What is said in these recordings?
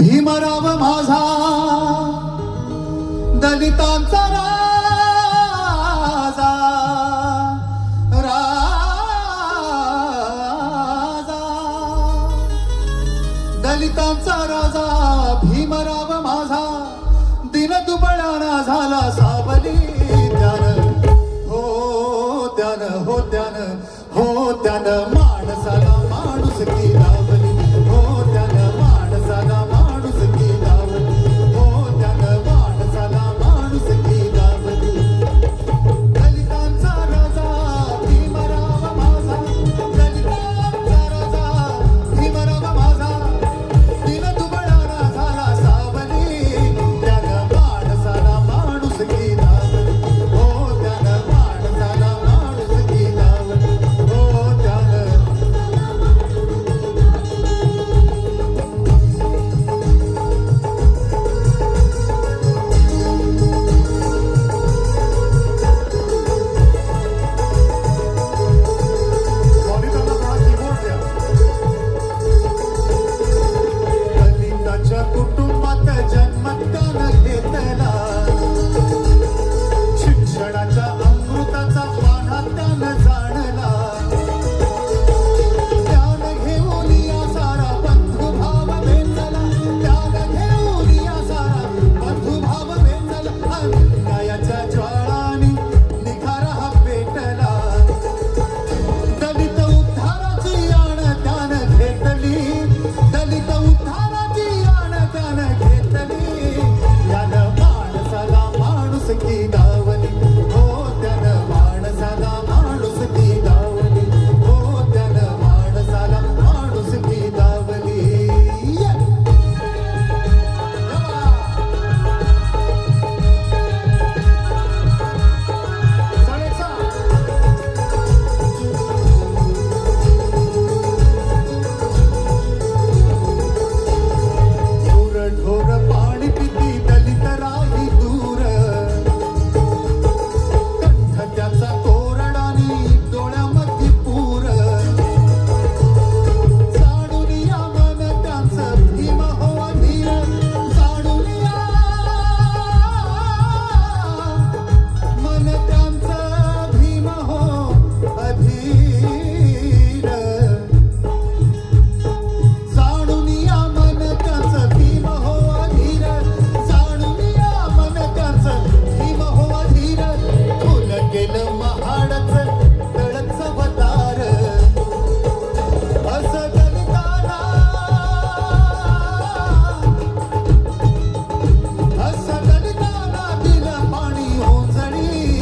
भीमराव माझा दलितांचा राजा राजा दलितांचा राजा भीमराव माझा दिन दुबळाना झाला सावली त्यानं हो त्यानं माणसाला माणूस की लावली हो त्यानं माणसाला माणूस की लावली हो त्यानं माणसाला माणूस की लावली दलितांचा राजा भीमराव माझा दलितांचा राजा भीमराव माझा दिन दुबळाना झाला सावली त्यानं माणसाला माणूस की लावली हो त्यानं माणसाला माणूस की लावली हो त्यानं दलिताच्या कुटुंबात जन्म त्यानं घेतला शिक्षणाच्या अमृताचा पाढा त्यानं जाणला त्यानं घेऊन या सारा बंधुभाव वेचला त्यानं घेऊन या सारा बंधुभाव वेचला अन्यायाच्या ज्वाळांनी निखारा हा पेटला दलित उद्धाराची आण त्यानं घेतली दलित उद्धाराची आण त्यानं घेतली त्यानं माणसाला माणूस की लावली हो त्यानं माणसाला माणूस की लावली हो त्यानं माणसाला माणूस की लावली ढोर पाणी पिती दलित राही दूर कंठ त्याचा कोरडानी डोळ्यामध्ये पूर जाणून या मन त्याचं भीम हो अधीर जाणून या मन त्यांचं भीम हो अधीर जाणून या मन त्याचं भीम हो अधीर जाणून या मन त्याचं भीम हो अधीर खुल गेलं महाडच तळच वतार असं दलितांना दिलं पाणी ओंजळी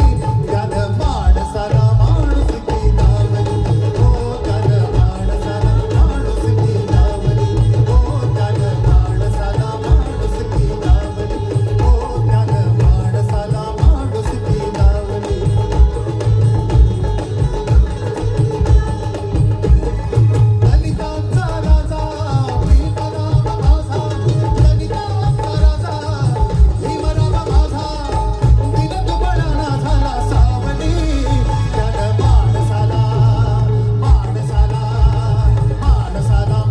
त्यानं माणसाला माणूस की लावली हो त्यानं माणसाला माणूस की लावली हो त्यानं माणसाला माणूस की लावली हो त्यानं माणसाला माणूस की लावली दलितांचा राजा भीमराव माझा दलितांचा राजा भीमराव माझा दिन दुबळाना झाला सावली त्यानं माणसाला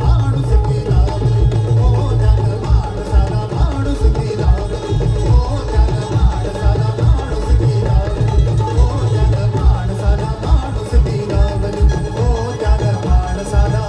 माणूस की लावली हो त्यानं माणसाला माणूस की लावली हो त्यानं माणसाला माणूस की लावली हो त्यानं माणसाला माणूस की लावली हो त्यानं माणसाला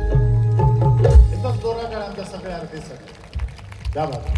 एकदम जोरात आमच्या सगळ्या आरती सगळ्या